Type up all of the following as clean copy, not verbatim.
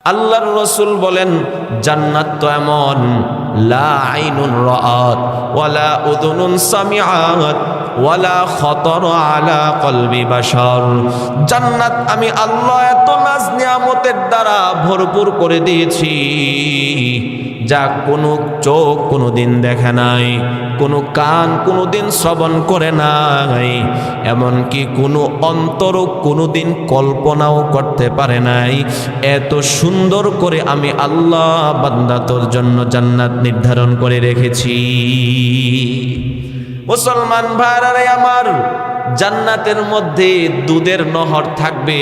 আল্লাহর রাসূল বলেন জান্নাত তো এমন লা আইনুন রাআত ওয়ালা উযুনুন সামিআত ওয়ালা খাতার আলা কলবি বাশার। জান্নাত আমি আল্লাহ এত নাজ নিয়ামতের দ্বারা ভরপুর করে দিয়েছি যা কোনো চোখ কোনোদিন দেখে নাই, কোনো কান কোনোদিন শ্রবণ করে নাই, এমনকি কোনো অন্তরও কোনোদিন কল্পনাও করতে পারে নাই। এত সুন্দর করে আমি আল্লাহ বান্দা তোর জন্য জান্নাত নির্ধারণ করে রেখেছি। মুসলমান ভাইরা আমার, জান্নাতের মধ্যে দুধের নহর থাকবে,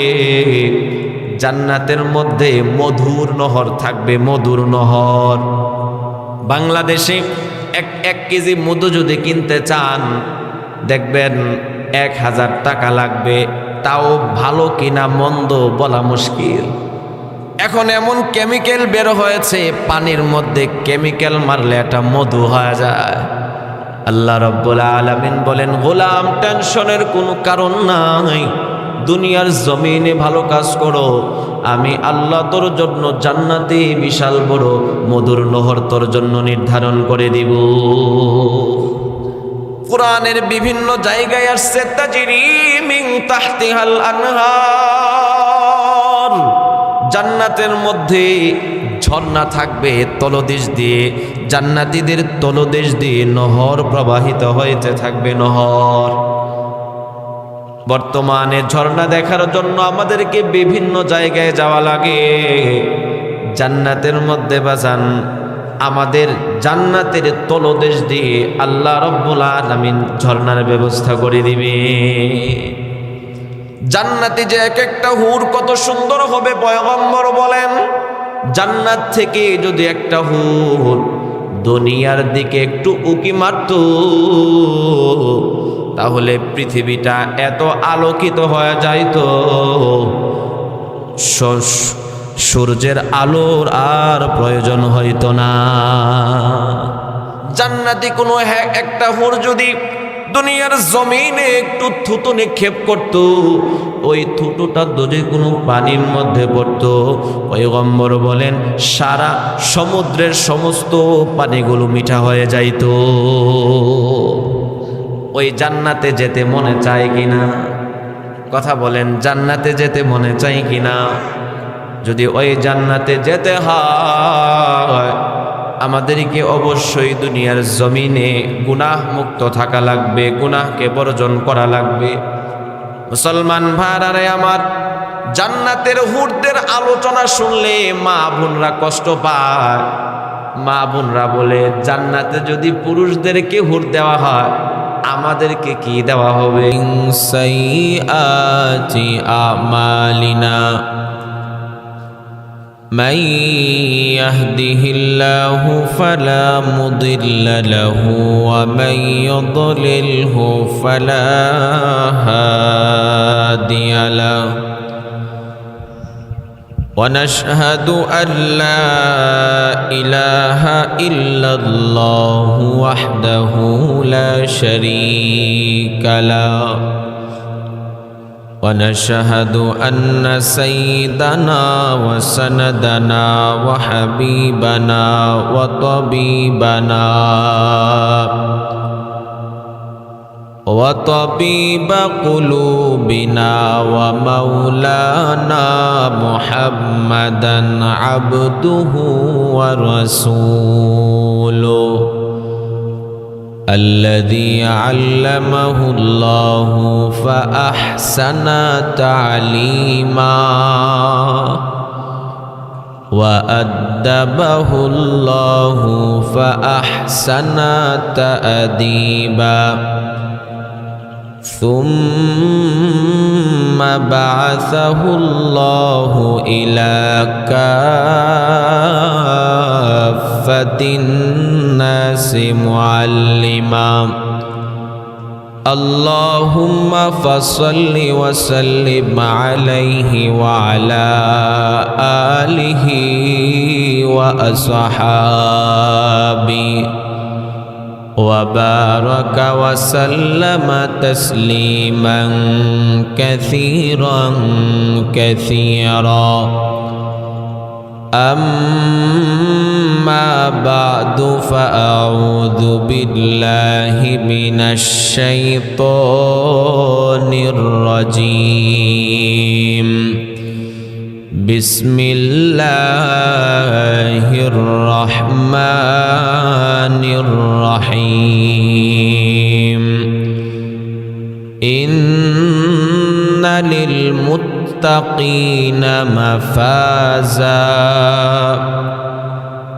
জান্নাতের মধ্যে মধুর নহর থাকবে, মধুর নহর। বাংলাদেশে এক কেজি মধু যদি কিনতে চান দেখবেন 1000 টাকা লাগবে, তাও ভালো কিনা মন্দ বলা মুশকিল। এখন এমন কেমিক্যাল বের হয়েছে, পানির মধ্যে কেমিক্যাল মারলে একটা মধু হয়ে যায়। আল্লাহ রাব্বুল আলামিন বলেন, গোলাম টেনশনের কোনো কারণ নাই, দুনিয়ার জমিনে ভালো কাজ করো, আমি আল্লাহ তোর জন্য জান্নাতে বিশাল বড় মধুর নহর তোর জন্য নির্ধারণ করে দিব। কোরআনের বিভিন্ন জায়গায় আসছে তাজরি মিন তাহতিহাল আনহার, জান্নাতের মধ্যে ঝর্ণা থাকবে তলদেশ দিয়ে, জান্নাতীদের তলদেশ দিয়ে নহর প্রবাহিত হইতে থাকবে নহর। বর্তমানে ঝর্ণা দেখার জন্য আমাদেরকে বিভিন্ন জায়গায় যাওয়া লাগে। জান্নাতের মধ্যে বাজান আমাদের জান্নাতের তলদেশ দিয়ে আল্লাহ রাব্বুল আলামিন ঝর্ণার ব্যবস্থা করে দিবে। জান্নাতে যে এক একটা হুর কত সুন্দর হবে, পয়গম্বর বলেন জান্নাত থেকে যদি একটা হুর দুনিয়ার দিকে একটু উকি মারত তাহলে পৃথিবীটা এত আলোকিত হয়ে যাইত, সূর্যের আলোর আর প্রয়োজন হইত না। জান্নাতি কোনো একটা হুর যদি দুনিয়ার জমিনে একটু থুতু নিক্ষেপ করত, ওই থুতুটা যদি কোনো পানির মধ্যে পড়ত, পয়গম্বর বলেন সারা সমুদ্রের সমস্ত পানিগুলো মিঠা হয়ে যাইত। ওই জান্নাতে যেতে মনে চায় কিনা? কথা বলেন, জান্নাতে যেতে মনে চায় কিনা? যদি ওই জান্নাতে যেতে হয় আমাদেরকে অবশ্যই দুনিয়ার জমিনে গুনাহ মুক্ত থাকা লাগবে, গুনাহকে বর্জন করা লাগবে। মুসলমান ভাইরা আমার, জান্নাতের হুরদের আলোচনা শুনলে মা বোনরা কষ্ট পায়। মা বোনরা বলে জান্নাতে যদি পুরুষদেরকে হুর দেওয়া হয় আমাদেরকে কি দেওয়া হবে? সাইয়্যাতি আমালিনা من يهده الله فلا مضل له ومن يضلله فلا هادي له ونشهد أن لا إله إلا الله وحده لا شريك له ونشهد أن سيدنا وسندنا وحبيبنا وطبيب قلوبنا ومولانا محمدا عبده ورسوله الذي علمه الله فأحسن تعليما وأدبه الله فأحسن تأديبا ثم بعثه الله إلى كافة الناس معلما اللهم فصل وسلم عليه وعلى آله وأصحابه وبارك وسلم تسليما كثيرا كثيرا أما بعد فأعوذ بالله من الشيطان الرجيم بسم الله الرحمن الرحيم إن للمتقين مفازا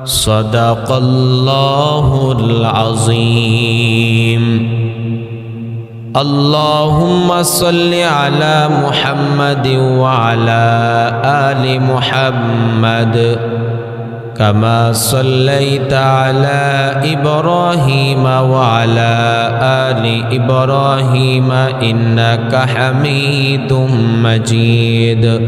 صدق الله العظيم اللهم صل على محمد وعلى آل محمد كما صليت على إبراهيم وعلى آل إبراهيم إنك حميد مجيد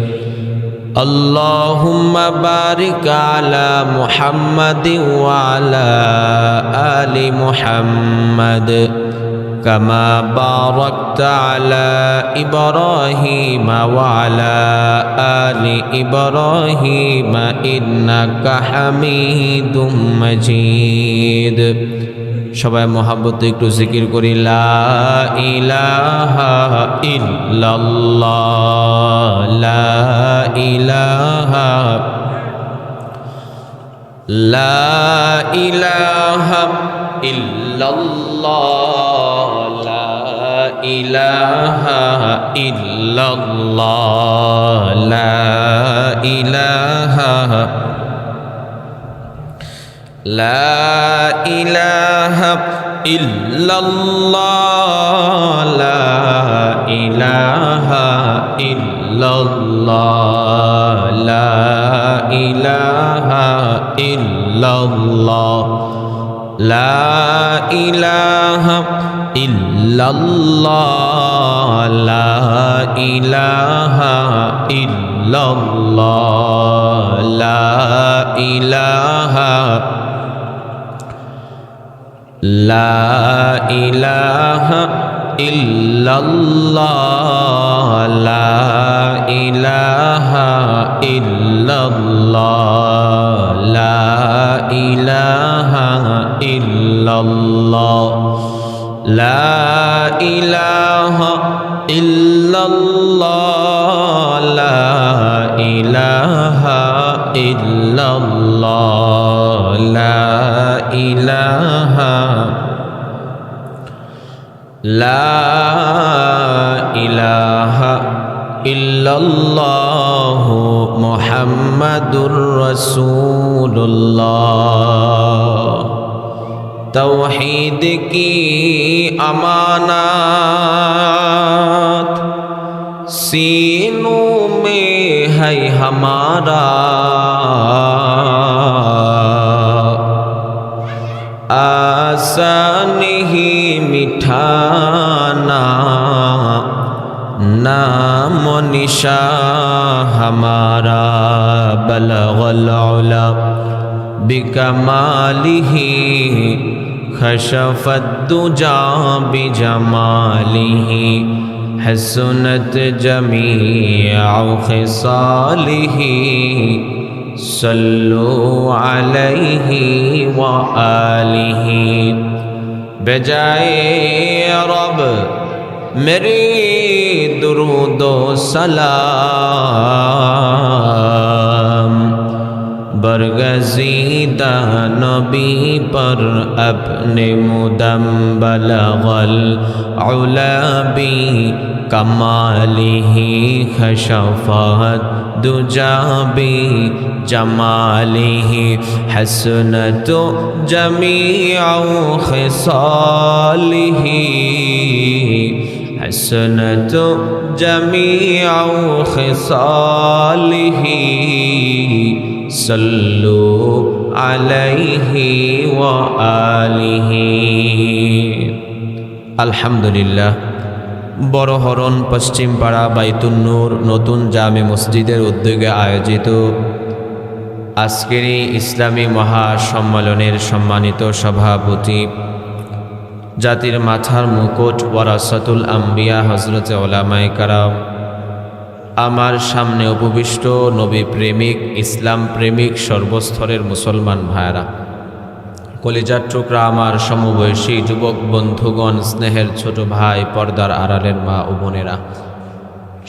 اللهم بارك على محمد وعلى آل محمد كما باركت على إبراهيم وعلى آل إبراهيم إنك حميد مجيد সবাই মহব্বতে একটু জিকির করি লা ইলাহা ইল্লাল্লাহ লা ইলাহা ইল্লাল্লাহ লা ইলাহা ইল্লাল্লাহ লা ইলাহা لا إله إلا الله لا إله إلا الله لا إله إلا الله لا إله إلا الله لا إله إلا الله لا إله لا إله إلا الله لا إله إلا الله لا إله إلا الله لا إله إلا الله لا إله إلا الله لا إله لا إله إلا الله محمد رسول الله तौहीद की अमानत सीनों में है हमारा आसान ही मिठाना नाम निशा हमारा बलगल उला बिकमालिही खशफत दुजा बिजमालिही हसनत जमीअ खिसालिही सल्लु अलैहि व आलिही बजाए रब मेरे दुरूदो सलाम बरगज़ीदा नबी पर अपने मुदम बलगल उलाबी कमालिही खशफत दुजाबी जमालिही हसनत जमीअ खिसालिही हसनत जमीअ खिसालिही सल्लु अलैहि व आलिहि। আলহামদুলিল্লাহ। বড়হরণ পশ্চিমপাড়া বাইতুন নূর নতুন জামে মসজিদের উদ্যোগে আয়োজিত আজকের এই ইসলামী মহাসম্মেলনের সম্মানিত সভাপতি, জাতির মাথার মুকুট ওয়ারাসাতুল আম্বিয়া হযরতে উলামায়ে কেরাম আমার সামনে উপবিষ্ট নবী প্রেমিক, ইসলাম প্রেমিক সর্বস্তরের মুসলমান ভাইরা, কলিজার টুকরা আমার সমবয়সী যুবক বন্ধুগণ, স্নেহের ছোট ভাই, পর্দার আড়ালের মা ও বোনেরা,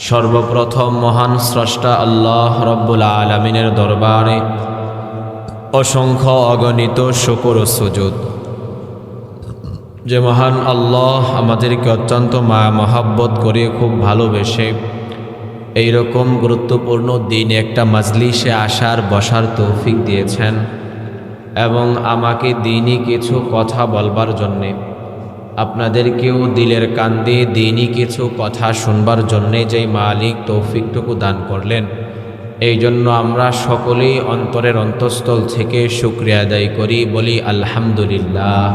সর্বপ্রথম মহান স্রষ্টা আল্লাহ রব্বুল আলামিনের দরবারে অসংখ্য অগণিত শুকর ও সুজুদ। যে মহান আল্লাহ আমাদেরকে অত্যন্ত মায়া মহাব্বত করে খুব ভালোবেসে এইরকম গুরুত্বপূর্ণ দিন একটা মাজলিসে আসার বসার তৌফিক দিয়েছেন এবং আমাকে দিনই কিছু কথা বলবার জন্যে, আপনাদেরকেও দিলের কান দিয়ে দিনই কিছু কথা শুনবার জন্যে যেই মালিক তৌফিকটুকু দান করলেন, এই জন্য আমরা সকলেই অন্তরের অন্তঃস্থল থেকে শুকরিয়া আদায় করি, বলি আলহামদুলিল্লাহ।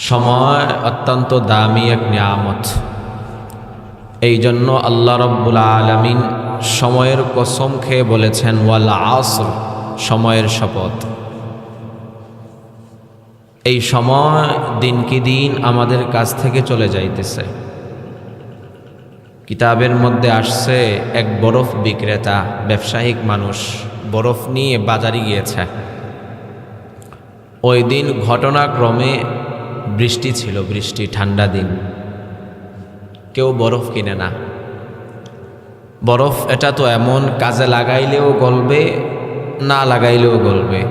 সময় অত্যন্ত দামি এক নিয়ামত। এই জন্য আল্লাহ রব্বুল আলামিন সময়ের কসম খেয়ে বলেছেন ওয়াল আসর, সময়ের শপথ। এই সময় দিন কি দিন আমাদের কাছ থেকে চলে যাইতেছে। কিতাবের মধ্যে আসছে এক বরফ বিক্রেতা, ব্যবসায়িক মানুষ, বরফ নিয়ে বাজারে গিয়েছে। ওই দিন ঘটনাক্রমে বৃষ্টি ছিল, বৃষ্টি, ঠান্ডা দিন, কেউ বরফ কিনে না। বরফ এটা তো এমন, কাজে লাগাইলেও গলবে, না লাগাইলেও গলবে।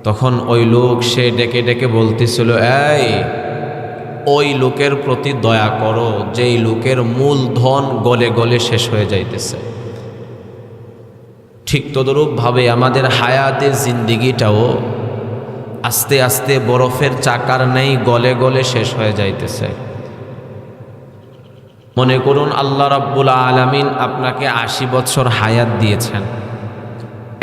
তখন ওই লোক সে ডেকে ডেকে বলতেছিল, এই ওই লোকের প্রতি দয়া করো যেই লোকের মূলধন গলে গলে শেষ হয়ে যাইতেছে। ঠিক তদরূপভাবে আমাদের হায়াতের জিন্দিগিটাও আস্তে আস্তে বরফের চাকার নেই গলে গলে শেষ হয়ে যাইতেছে। মনে করুন আল্লাহ রাব্বুল আলামিন আপনাকে 80 বছর হায়াত দিয়েছেন।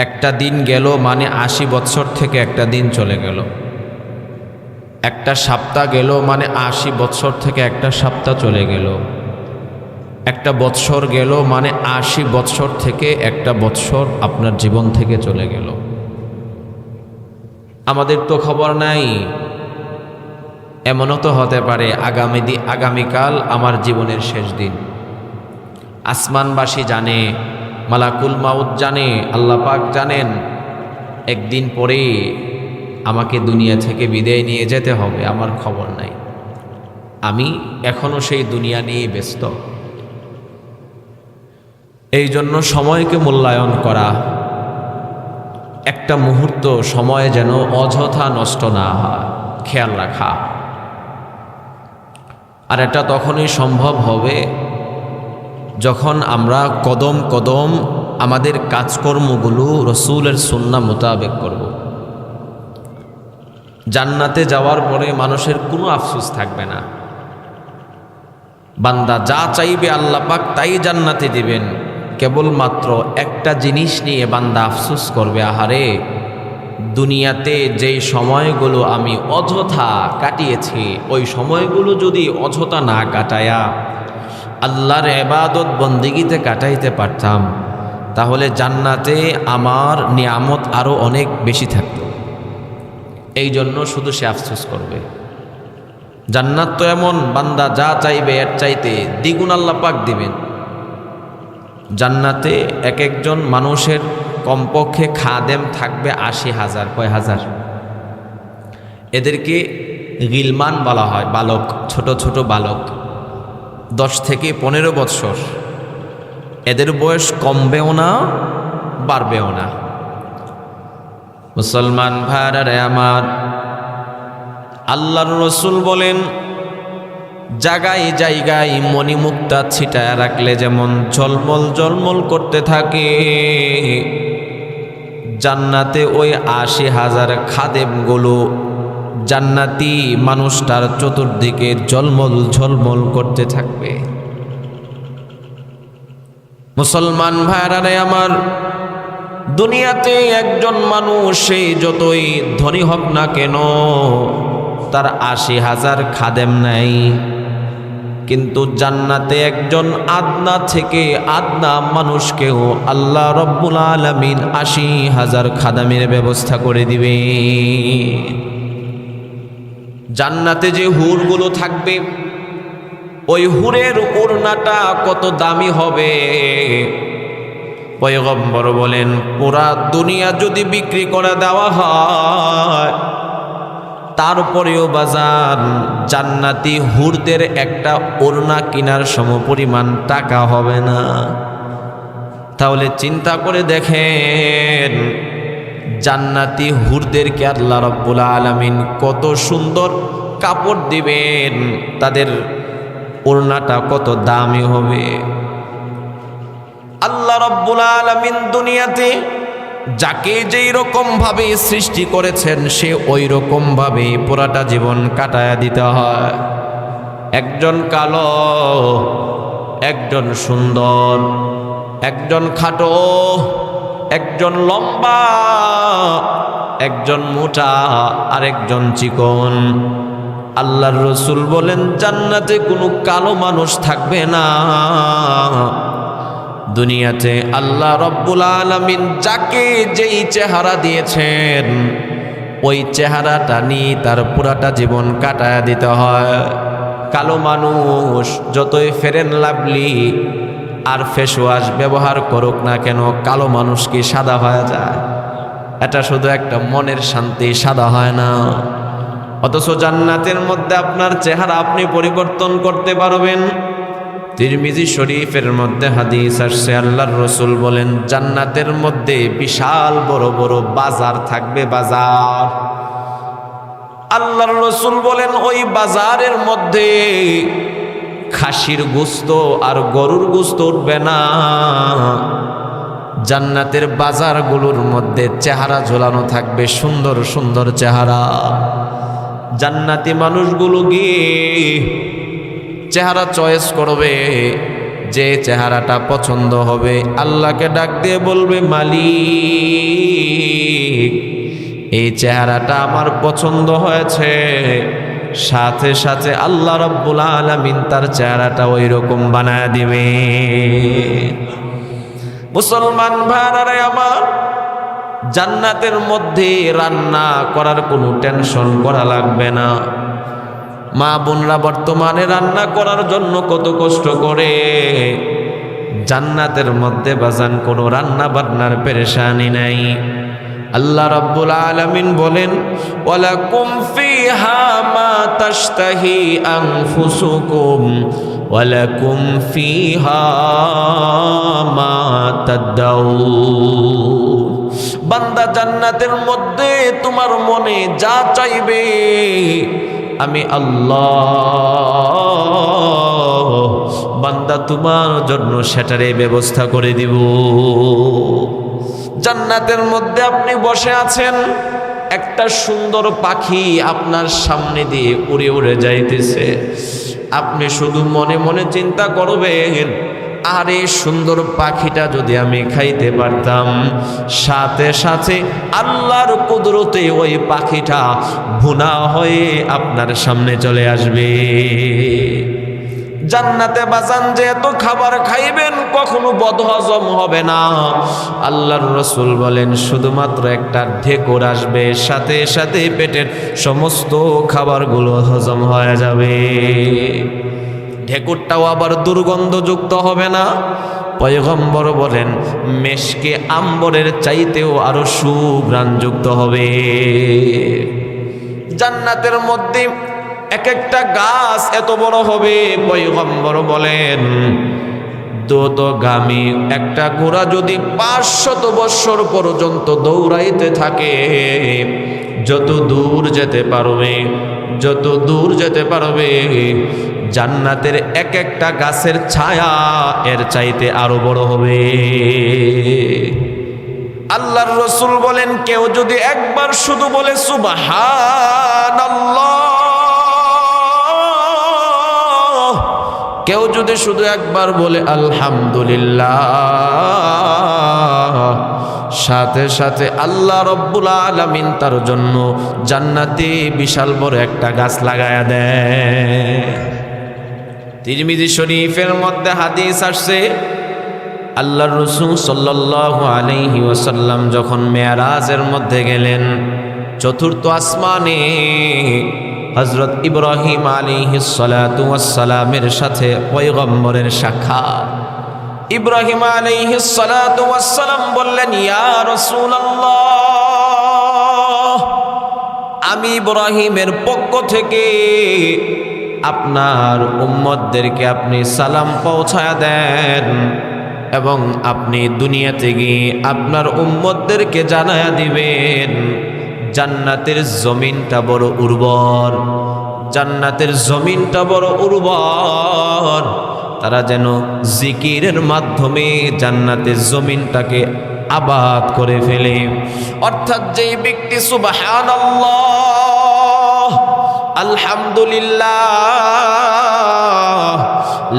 একটা দিন গেল মানে 80 বছর থেকে একটা দিন চলে গেল। একটা সপ্তাহ গেল মানে 80 বছর থেকে একটা সপ্তাহ চলে গেল। একটা বৎসর গেল মানে 80 বছর থেকে একটা বৎসর আপনার জীবন থেকে চলে গেল। আমাদের তো খবর নাই, এমনও তো হতে পারে আগামীকাল আমার জীবনের শেষ দিন। আসমানবাসী জানে, মালাকুল মাউত জানে, আল্লাহ পাক জানেন একদিন পরে আমাকে দুনিয়া থেকে বিদায় নিয়ে যেতে হবে। আমার খবর নাই, আমি এখনো সেই দুনিয়া নিয়ে ব্যস্ত। এই জন্য সময়কে মূল্যায়ন করা, একটা মুহূর্ত সময় যেন অযথা নষ্ট না হয়, খেয়াল রাখা। আর এটা তখনই সম্ভব হবে যখন আমরা কদম কদম আমাদের কাজকর্মগুলো রসুলের সুন্নাহ মোতাবেক করব। জান্নাতে যাওয়ার পরে মানুষের কোনো আফসোস থাকবে না। বান্দা যা চাইবে আল্লাহ পাক তাই জান্নাতে দিবেন। কেবলমাত্র একটা জিনিস নিয়ে বান্দা আফসোস করবে, আহারে দুনিয়াতে যেই সময়গুলো আমি অযথা কাটিয়েছি, ওই সময়গুলো যদি অযথা না কাটায়া আল্লাহর ইবাদত বন্দেগীতে কাটাইতে পারতাম, তাহলে জান্নাতে আমার নিয়ামত আরও অনেক বেশি থাকত। এই জন্য শুধু সে আফসোস করবে। জান্নাত তো এমন, বান্দা যা চাইবে এর চাইতে দ্বিগুণ আল্লাহ পাক দিবেন। জান্নাতে এক একজন মানুষের কমপক্ষে খাদেম থাকবে 80,000। কয় হাজার? এদেরকে গিলমান বলা হয়, বালক, ছোট ছোট বালক, 10 থেকে 15 বৎসর। এদের বয়স কমবেও না বাড়বেও না। মুসলমান ভাইরা আমার, আল্লাহর রসুল বলেন, জায়গায় জায়গায় মণিমুক্তা ছিটায় রাখলে যেমন ঝলমল ঝলমল করতে থাকে, জান্নাতে ওই 80,000 খাদেমগুলো জান্নাতি মানুষটার চতুর্দিকে ঝলমল ঝলমল করতে থাকবে। মুসলমান ভাইরা আমার, দুনিয়াতে একজন মানুষ সে যতই ধনী হোক না কেন, তার 80,000 খাদেম নাই, কিন্তু জান্নাতে একজন আদনা থেকে আদনা মানুষকেও আল্লাহ রব্বুল আলামিন 80,000 খাদামের ব্যবস্থা করে দিবে। জান্নাতে যে হুরগুলো থাকবে ওই হুরের ওড়নাটা কত দামি হবে। পয়গম্বর বলেন পুরা দুনিয়া যদি বিক্রি করে দেওয়া হয় তারপরেও বাজার জান্নাতি হুরদের একটা ওড়না কেনার সমপরিমাণ টাকা হবে না। তাহলে চিন্তা করে দেখেন জান্নাতি হুরদেরকে আল্লাহ রাব্বুল আলামিন কত সুন্দর কাপড় দিবেন, তাদের ওড়নাটা কত দামি হবে। আল্লাহ রাব্বুল আলামিন দুনিয়াতে যাকে যেই রকম ভাবে সৃষ্টি করেছেন সে ওই রকম ভাবে পুরাটা জীবন কাটায়া দিতে হয়। একজন কালো, একজন সুন্দর, একজন খাটো, একজন লম্বা, একজন মোটা, আর একজন চিকন। আল্লাহর রসুল বলেন জান্নাতে কোনো কালো মানুষ থাকবে না। দুনিয়াতে আল্লাহ রব্বুল আলামিন যাকে যেই চেহারা দিয়েছেন ওই চেহারাটা নিয়ে তার পুরাটা জীবন কাটায়া দিতে হয়। কালো মানুষ যতই ফেরেন লাভলি আর ফেস ওয়াশ ব্যবহার করুক না কেন, কালো মানুষ কি সাদা হয়ে যায়? এটা শুধু একটা মনের শান্তি, সাদা হয় না। অথচ জান্নাতের মধ্যে আপনার চেহারা আপনি পরিবর্তন করতে পারবেন। তিরমিজি শরীফের মধ্যে হাদিস আসছে, আল্লাহর রসুল বলেন জান্নাতের মধ্যে বিশাল বড় বড় বাজার থাকবে, বাজার। আল্লাহর রসুল বলেন ওই বাজারের মধ্যে খাসির গোশত আর গরুর গোশত উঠবে না। জান্নাতের বাজারগুলোর মধ্যে চেহারা ঝোলানো থাকবে, সুন্দর সুন্দর চেহারা। জান্নাতি মানুষগুলো গিয়ে চেহারা চয়েস করবে, যে চেহারাটা পছন্দ হবে আল্লাহকে ডাক দিয়ে বলবে মালিক এই চেহারাটা আমার পছন্দ হয়েছে। সাথে সাথে আল্লাহ রাব্বুল আলামিন তার চেহারাটা ওই রকম বানায় দিবে। মুসলমান ভাইরা আমার, জান্নাতের মধ্যে রান্না করার কোনো টেনশন করা লাগবে না। মা বোনরা বর্তমানে রান্না করার জন্য কত কষ্ট করে। জান্নাতের মধ্যে বাজান কোনো রান্না বান্নার পেরেশানি নাই। আল্লাহ রাব্বুল আলামিন বলেন ওয়ালাকুম ফিহা মা তাশতাহি আনফুসুকুম ওয়ালাকুম ফিহা মা তাদাউন। বান্দা জান্নাতের মধ্যে তোমার মনে যা চাইবে আমি আল্লাহ বান্দা তোমার জন্য সেটারই ব্যবস্থা করে দিব। জান্নাতের মধ্যে আপনি বসে আছেন, একটা সুন্দর পাখি আপনার সামনে দিয়ে উড়ে উড়ে যাইতেছে। আপনি শুধু মনে মনে চিন্তা করবেন আরে সুন্দর পাখিটা যদি আমি খাইতে পারতাম। সাথে সাথে আল্লাহর কুদরতে ওই পাখিটা ভুনা হয়ে আপনার সামনে চলে আসবে। জান্নাতে বাজান যেহেতু খাবার খাইবেন কখনো বদহজম হবে না। আল্লাহর রসুল বলেন শুধুমাত্র একটা ঢেকুর আসবে, সাথে সাথে পেটের সমস্ত খাবারগুলো হজম হয়ে যাবে। ঢেকুরটাও আবার দুর্গন্ধযুক্ত হবে না। পয়গম্বর বলেন মেশকে আম্বরের চাইতেও আরো সুঘ্রাণযুক্ত হবে। জান্নাতের মধ্যে এক একটা গাছ এত বড় হবে, পয়গম্বর বলেন দ্রুতগামী একটা ঘোড়া যদি 500 বছর পর্যন্ত দৌড়াইতে থাকে, যত দূর যেতে পারবে, যত দূর যেতে পারবে, জান্নাতের এক একটা গাছের ছায়া এর চাইতে আরো বড় হবে। আল্লাহর রসুল বলেন কেউ যদি একবার শুধু বলে সুবহানাল্লাহ, কেউ যদি শুধু একবার বলে আলহামদুলিল্লাহ, সাথে সাথে আল্লাহ রব্বুল আলামিন তার জন্য জান্নাতে বিশাল বড় একটা গাছ লাগায়া দেয়। তিরমিজি শরীফের মধ্যে হাদিস আসছে, আল্লাহর রাসূল সাল্লাল্লাহু আলাইহি ওয়াসাল্লাম যখন মেরাজের মধ্যে গেলেন, চতুর্থ আসমানে হযরত ইব্রাহিম আলাইহিস সালাতু ওয়াস সালামের সাথে পয়গম্বরের সাক্ষাৎ। ইব্রাহিম আলাইহিস সালাতু ওয়াস সালাম বললেন, ইয়া রাসূলুল্লাহ, আমি ইব্রাহিমের পক্ষ থেকে আপনার উম্মতদেরকে আপনি সালাম পৌঁছায়া দেন এবং আপনি দুনিয়াতে গিয়ে আপনার উম্মতদেরকে জানায়া দিবেন জান্নাতের জমিনটা বড় উর্বর, জান্নাতের জমিনটা বড় উর্বর। তারা যেন জিকিরের মাধ্যমে জান্নাতের জমিনটাকে আবাদ করে ফেলে। অর্থাৎ যেই ব্যক্তি সুবহানাল্লাহ, আলহামদুলিল্লাহ,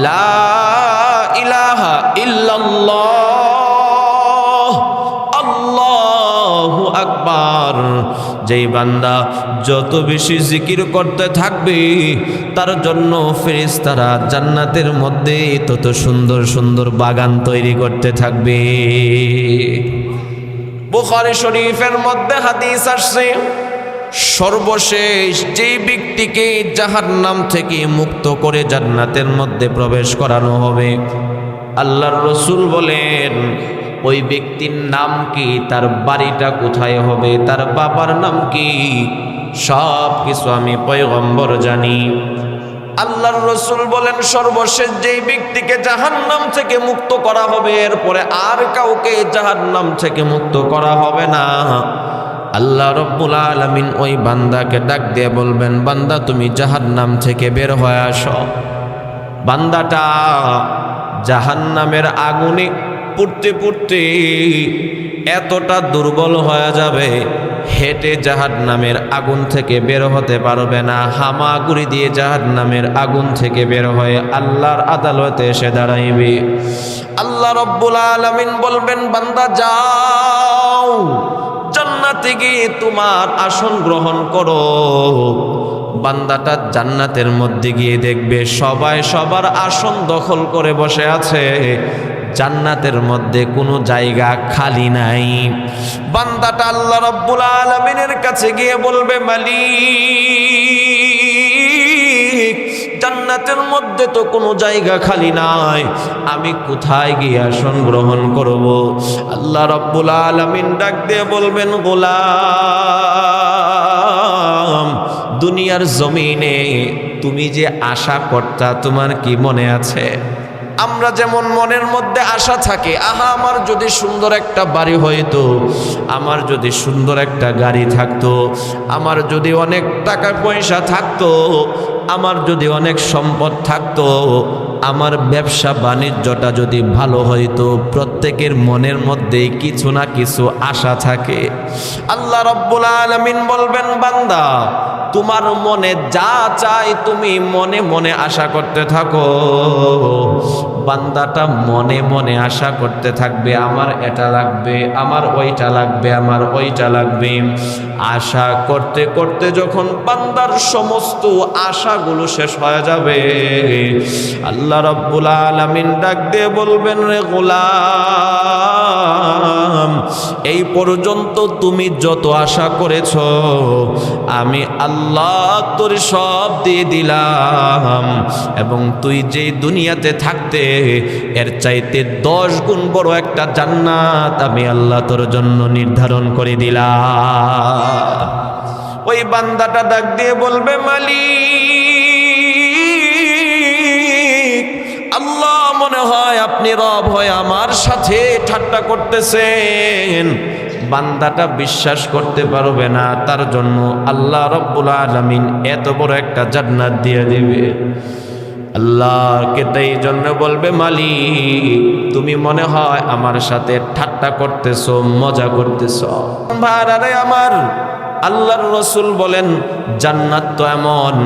লা ইলাহা ইল্লাল্লাহ, আল্লাহু আকবার, যেই বান্দা যত বেশি জিকির করতে থাকবে তার জন্য ফেরেশতারা জান্নাতের মধ্যে তত সুন্দর সুন্দর বাগান তৈরি করতে থাকবে। বুখারী শরীফের মধ্যে হাদিস আসছে, সর্বশেষ যেই ব্যক্তিকে জাহান্নাম থেকে মুক্ত করে জান্নাতের মধ্যে প্রবেশ করানো হবে, আল্লাহর রাসূল বলেন ওই ব্যক্তির নাম কি, তার বাড়িটা কোথায় হবে, তার বাবার নাম কি, সব কিছু আমি পয়গম্বর জানি। আল্লাহর রাসূল বলেন সর্বশেষ যেই ব্যক্তিকে জাহান্নাম থেকে মুক্ত করা হবে, এরপরে আর কাউকে জাহান্নাম থেকে মুক্ত করা হবে না। আল্লাহ রাব্বুল আলামিন ওই বান্দাকে ডাক দিয়ে বলবেন, বান্দা তুমি জাহান্নাম থেকে বের হয়ে আসো। বান্দাটা জাহান্নামের আগুনে পুড়তে পুড়তে এতটা দুর্বল হয়ে যাবে, হেঁটে জাহান্নামের আগুন থেকে বের হতে পারবে না। হামাগুড়ি দিয়ে জাহান্নামের আগুন থেকে বের হয়ে আল্লাহর আদালতে এসে দাঁড়াইবে। আল্লাহ রাব্বুল আলামিন বলবেন, বান্দা যাও জান্নাতে গিয়ে তোমার আসন গ্রহণ করো। বান্দাটা জান্নাতের মধ্যে গিয়ে দেখবে সবাই সবার আসন দখল করে বসে আছে, জান্নাতের মধ্যে কোনো জায়গা খালি নাই। বান্দাটা আল্লাহ রাব্বুল আলামিনের কাছে গিয়ে বলবে, মালিক জান্নাতের মধ্যে তো কোনো জায়গা খালি নাই, আমি কোথায় গিয়ে আসন গ্রহণ করব? আল্লাহ রাব্বুল আলামিন ডাক দিয়ে বলবেন, গোলাম দুনিয়ার জমিনে তুমি যে আশা করতা তোমার কি মনে আছে? আমরা যেমন মনের মধ্যে আশা থাকে, আহা আমার যদি সুন্দর একটা বাড়ি হইতো, আমার যদি সুন্দর একটা গাড়ি থাকতো, আমার যদি অনেক টাকা পয়সা থাকতো, আমার যদি অনেক সম্পদ থাকতো, আমার ব্যবসা বাণিজ্যটা যদি ভালো হইতো। প্রত্যেকের মনের মধ্যে কিছু না কিছু আশা থাকে। আল্লাহ রাব্বুল আলামিন বলবেন, বান্দা তোমার মনে যা চাই তুমি মনে মনে আশা করতে থাকো। বান্দাটা মনে মনে আশা করতে থাকবে, আমার এটা লাগবে, আমার ওইটা লাগবে, আমার ওইটা লাগবে। আশা করতে করতে যখন বান্দার সমস্ত আশাগুলো শেষ হয়ে যাবে, আল্লাহ রাব্বুল আলামিন ডাক দিয়ে বলবেন, রে গোলাম এই পর্যন্ত তুমি যত আশা করেছো আমি আল্লাহ তোর সব দিয়ে দিলাম, এবং তুই যেই দুনিয়াতে থাকতে এর চাইতে 10 গুণ বড় একটা জান্নাত আমি আল্লাহ তোর জন্য নির্ধারণ করে দিলাম। ওই বান্দাটা ডাক দিয়ে বলবে, মালিক আল্লাহ মনে হয় আপনি রব হয়ে আমার সাথে ঠাট্টা করতেছেন। বান্দাটা বিশ্বাস করতে পারবে না, তার জন্য আল্লাহ রাব্বুল আলামিন এত বড় একটা জান্নাত দিয়ে দিবে। আল্লাহকে তাই জন্য বলবে, মালিক তুমি মনে হয় আমার সাথে ঠাট্টা করতেছো, মজা করতেছো। ভাইরা আমার, আল্লাহর রাসূল বলেন জান্নাত তো এমন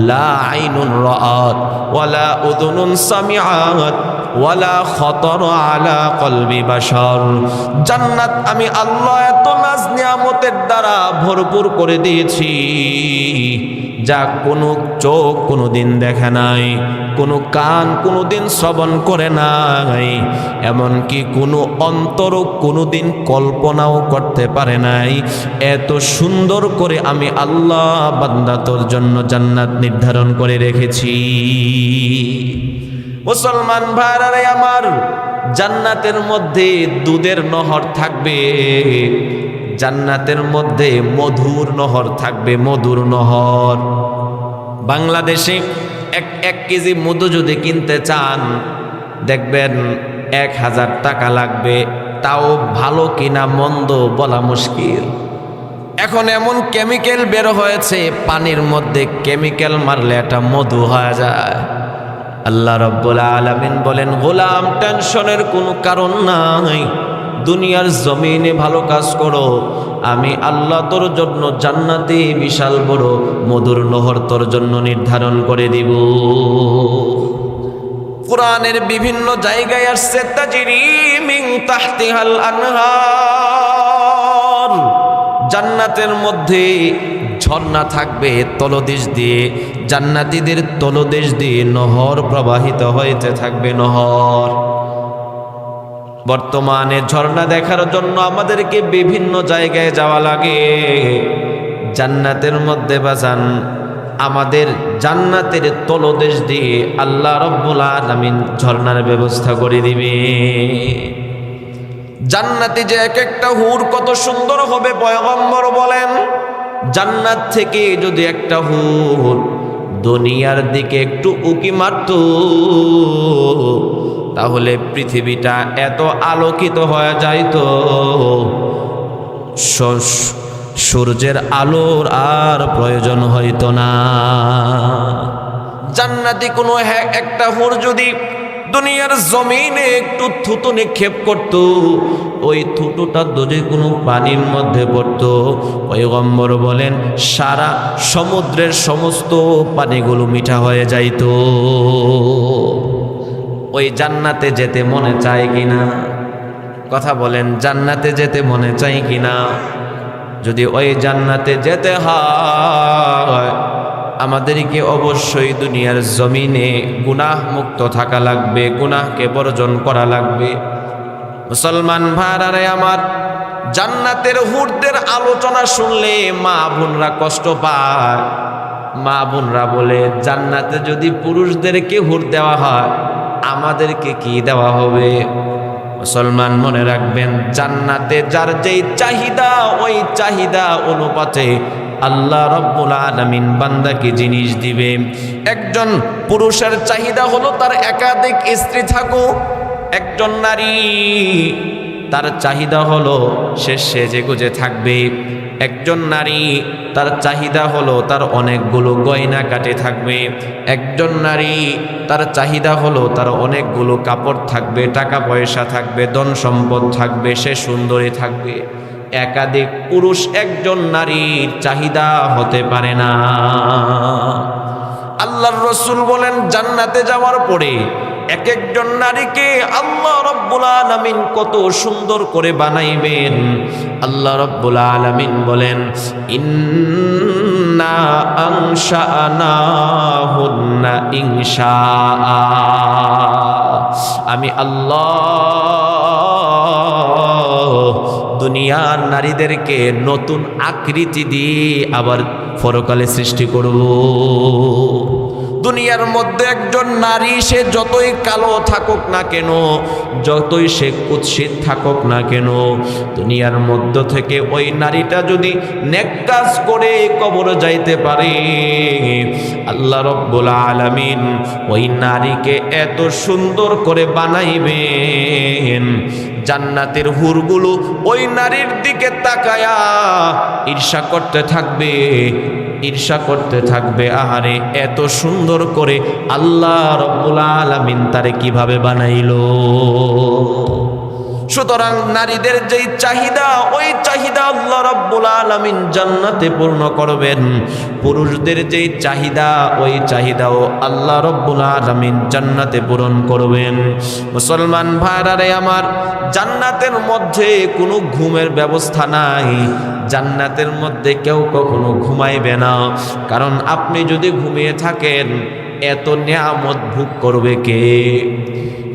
লা আইনুন রাআত ওয়ালা উযুনুন সামিআত ওয়ালা খতর আলা কলবি বাশার। জান্নাত আমি আল্লাহ এত নাজ নিয়ামতের দ্বারা ভরপুর করে দিয়েছি যা কোনো চোখ কোনোদিন দেখে নাই, কোনো কান কোনোদিন শ্রবণ করে নাই, এমনকি কোনো অন্তর কোনোদিন কল্পনাও করতে পারে নাই। এত সুন্দর করে আমি আল্লাহ বান্দা তোর জন্য জান্নাত নির্ধারণ করে রেখেছি। মুসলমান ভাইরা আমার, জান্নাতের মধ্যে দুধের নহর থাকবে, জান্নাতের মধ্যে মধুর নহর থাকবে, মধুর নহর। বাংলাদেশে এক কেজি মধু যদি কিনতে চান দেখবেন 1000 টাকা লাগবে, তাও ভালো কিনা মন্দ বলা মুশকিল। এখন এমন কেমিক্যাল বের হয়েছে, পানির মধ্যে কেমিক্যাল মারলে এটা মধু হয়ে যায়। আল্লাহ রাব্বুল আলামিন বলেন, গোলাম টেনশনের কোনো কারণ নাই, দুনিয়ার জমিনে ভালো কাজ করো, আমি আল্লাহ তোর জন্য জান্নাতে বিশাল বড় মধুর নহর তোর জন্য নির্ধারণ করে দিব। কোরআনের বিভিন্ন জায়গায় আসছে তাজরি মিন তাহতিহাল আনহার, জান্নাতের মধ্যে ঝর্ণা থাকবে তলদেশ দিয়ে, জান্নাতীদের তলদেশ দিয়ে নহর প্রবাহিত হইতে থাকবে। নহর বর্তমানে ঝর্ণা দেখার জন্য আমাদেরকে বিভিন্ন জায়গায় যাওয়া লাগে। জান্নাতের মধ্যে বাজান আমাদের জান্নাতের তলদেশ দিয়ে আল্লাহ রাব্বুল আলামিন ঝর্ণার ব্যবস্থা করে দিবে। জান্নাতে যে এক একটা হুর কত সুন্দর হবে, পয়গম্বর বলেন জান্নাত থেকে যদি একটা হুর দুনিয়ার দিকে একটু উকি মারত তাহলে পৃথিবীটা এত আলোকিত হয়ে যাইত, সূর্যের আলোর আর প্রয়োজন হইতো না। জান্নাতি কোনো একটা হুর যদি দুনিয়ার জমিনে একটু থুতু নিক্ষেপ করত, ওই থুতুটা যদি কোনো পানির মধ্যে পড়ত, পয়গম্বর বলেন সারা সমুদ্রের সমস্ত পানিগুলো মিঠা হয়ে যাইত। ওই জান্নাতে যেতে মনে চায় কিনা? কথা বলেন, জান্নাতে যেতে মনে চায় কিনা? যদি ওই জান্নাতে যেতে হয় আমাদেরকে অবশ্যই দুনিয়ার জমিনে গুনাহ মুক্ত থাকা লাগবে, গুনাহকে বর্জন করা লাগবে। মুসলমান ভাইরা আমার, জান্নাতের হুরদের আলোচনা শুনলে মা বোনরা কষ্ট পায়। মা বোনরা বলে জান্নাতে যদি পুরুষদেরকে হুর দেওয়া হয় আমাদেরকে কি দেওয়া হবে? মুসলমান মনে রাখবেন, জান্নাতে যার যেই চাহিদা ওই চাহিদা অনুপাতে আল্লাহ রাব্বুল আলামিন বান্দাকে জিনিস দিবে। একজন পুরুষের চাহিদা হলো তার একাধিক স্ত্রী থাকুক, একজন নারী তার চাহিদা হলো সে সেজে গুজে থাকবে, একজন নারী তার চাহিদা হলো তার অনেকগুলো গয়না কাটে থাকবে, একজন নারী তার চাহিদা হলো তার অনেকগুলো কাপড় থাকবে, টাকা পয়সা থাকবে, ধন সম্পদ থাকবে, সে সুন্দরী থাকবে। একাধিক পুরুষ একজন নারীর চাহিদা হতে পারে না। আল্লাহর রাসূল বলেন জান্নাতে যাওয়ার পরে এক একজন নারীকে আল্লাহ রাব্বুল আলামিন কত সুন্দর করে বানাইবেন। আল্লাহ রাব্বুল আলামিন বলেন ইন্না আনশানাহুন্না ইনশাআ, আমি আল্লাহ দুনিয়ার নারীদেরকে নতুন আকৃতি দিয়ে আবার পরকালে সৃষ্টি করব। দুনিয়ার মধ্যে একজন নারী সে যতই কালো থাকুক না কেন, যতই সে কুৎসিত থাকুক না কেন, দুনিয়ার মধ্য থেকে ওই নারীটা যদি নেক কাজ করে কবর যাইতে পারে, আল্লাহ রাব্বুল আলামিন ওই নারীকে এত সুন্দর করে বানাইবেন, জান্নাতের হুরগুলো ওই নারীর দিকে তাকায়া ঈর্ষা করতে থাকবে, ঈর্ষা করতে থাকবে, আহারে এত সুন্দর করে আল্লাহ রাব্বুল আলামিন তারে কিভাবে বানাইলো। সুতরাং নারীদের যেই চাহিদা, ওই চাহিদা আল্লাহ রাব্বুল আলামিন জান্নাতে পূর্ণ করবেন। পুরুষদের যেই চাহিদা, ওই চাহিদাও আল্লাহ রাব্বুল আলামিন জান্নাতে পূরণ করবেন। মুসলমান ভাইরারে আমার, জান্নাতের মধ্যে কোনো ঘুমের ব্যবস্থা নাই। জান্নাতের মধ্যে কেউ কখনো ঘুমাইবে না, কারণ আপনি যদি ঘুমিয়ে থাকেন এত নিয়ামত ভোগ করবে কে?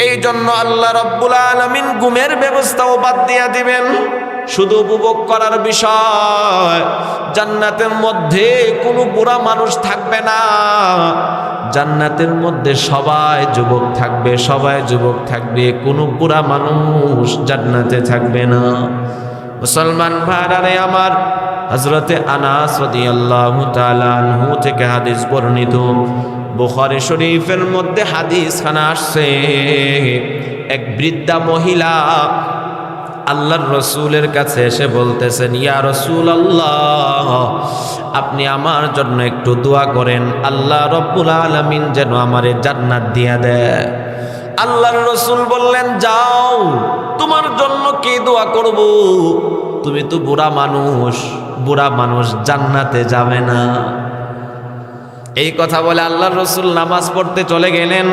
এই জন্য আল্লাহ রাব্বুল আলামিন ঘুমের ব্যবস্থাও বাদ দিয়ে দিবেন। শুধু উপভোগ করার বিষয়। জান্নাতের মধ্যে কোনো বুড়া মানুষ থাকবে না। জান্নাতের মধ্যে সবাই যুবক থাকবে, সবাই যুবক থাকবে, কোনো বুড়া মানুষ জান্নাতে থাকবে না। মুসলমান ভাইরারে আমার, হযরতে আনাস রাদিয়াল্লাহু তাআলা আনহু থেকে হাদিস বর্ণিত, বুখারী শরীফের মধ্যে হাদিস খানা আসছে। এক বৃদ্ধা মহিলা আল্লাহর রসুলের কাছে এসে বলতেছেন, ইয়া রাসূলুল্লাহ, আপনি আমার জন্য একটু দোয়া করেন, আল্লাহ রাব্বুল আলামিন যেন আমারে জান্নাত দিয়া দেয়। আল্লাহর রসুল বললেন, যাও, তোমার জন্য কি দোয়া করব? তুমি তো বুড়া মানুষ, বুড়া মানুষ জান্নাতে যাবে না। এই কথা বলে আল্লাহর রসুল নামাজ পড়তে চলে গেলেন।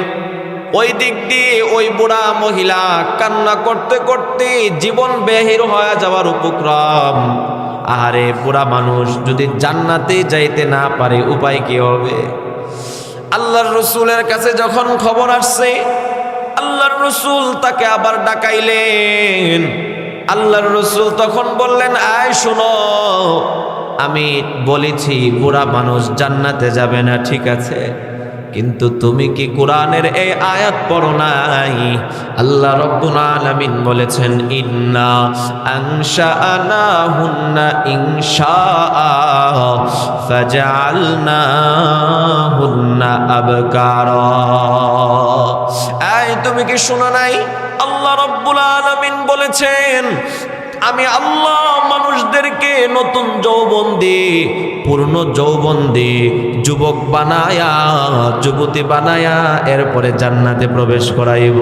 ওই দিক দিয়ে ওই বুড়া মহিলা কান্না করতে করতে জীবন বেহির হয়ে যাওয়ার উপক্রম। আরে বুড়া মানুষ যদি জান্নাতে যাইতে না পারে, উপায় কি হবে? আল্লাহর রসুলের কাছে যখন খবর আসছে, আল্লাহর রসুল তাকে আবার ডাকাইলেন। আল্লাহর রসুল তখন বললেন, আয় শোনো, আমি বলেছি বুড়া মানুষ জান্নাতে যাবে না, ঠিক আছে, কিন্তু তুমি কি কোরআনের এই আয়াত পড়ো নাই? আল্লাহ রাব্বুল আলামিন বলেছেন, ইন্না আনশাআনাহুন্না ইনশাআ ফাজআলনাহুন্না আবকারা। এই তুমি কি শোনো নাই? আল্লাহ রাব্বুল আলামিন বলেছেন, আমি আল্লাহ মানুষদেরকে নতুন যৌবন দিয়ে, পূর্ণ যৌবন দিয়ে যুবক বানায়া, যুবতী বানায়া এরপরে জান্নাতে প্রবেশ করাইব।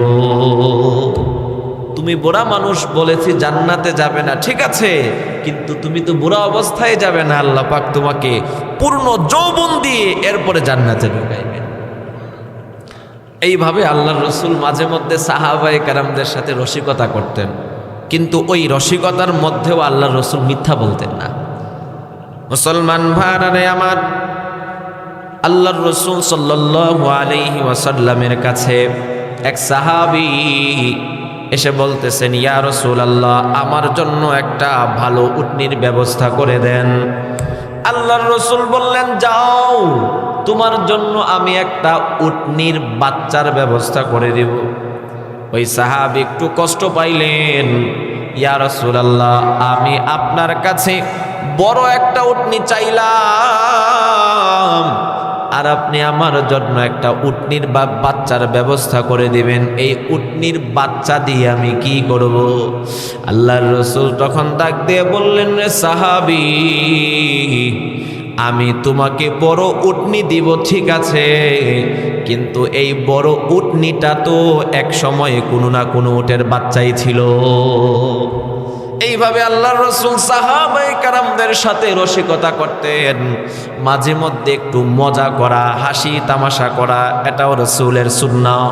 তুমি বুড়া মানুষ, বলেছি জান্নাতে যাবে না, ঠিক আছে, কিন্তু তুমি তো বুড়া অবস্থায় যাবে না, আল্লাহ পাক তোমাকে পূর্ণ যৌবন দিয়ে এরপরে জান্নাতে ঢুকাইবেন। এইভাবে আল্লাহর রসুল মাঝে মধ্যে সাহাবায়ে কেরামদের সাথে রসিকতা করতেন, কিন্তু ওই রসিকতার মধ্যেও আল্লাহর রসুল মিথ্যা বলতেন না। মুসলমান ভাইরা আমার, আল্লাহর রসুল সাল্লাল্লাহু আলাইহি ওয়াসাল্লামের কাছে এক সাহাবী এসে বলতেছেন, ইয়া রাসূলুল্লাহ, আমার জন্য একটা ভালো উটনির ব্যবস্থা করে দেন। আল্লাহর রসুল বললেন, যাও, তোমার জন্য আমি একটা উটনির বাচ্চার ব্যবস্থা করে দেব। ওই সাহাবী একটু কষ্ট পাইলেন, ইয়া রাসূলুল্লাহ, আমি আপনার কাছে বড় একটা উটনি চাইলাম, আর আপনি আমার জন্য একটা উটনির বাচ্চার ব্যবস্থা করে দিবেন। এই উটনির বাচ্চা দিয়ে আমি কি করব? আল্লাহর রসুল তখন ডাক দিয়ে বললেন, রে সাহাবী, আমি তোমাকে বড় উটনি দিব, ঠিক আছে, কিন্তু এই বড় উটনিটা তো এক সময় কোনো না কোনো উটের বাচ্চাই ছিল। এইভাবে আল্লাহর রাসূল সাহাবায়ে কেরামদের সাথে রসিকতা করতেন। মাঝে মধ্যে একটু মজা করা, হাসি তামাশা করা, এটাও রাসূলের সুন্নাহ।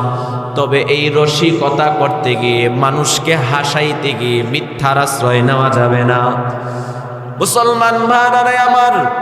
তবে এই রসিকতা করতে গিয়ে, মানুষকে হাসাইতে গিয়ে মিথ্যার আশ্রয় নেওয়া যাবে না। মুসলমান ভাইরা আমার,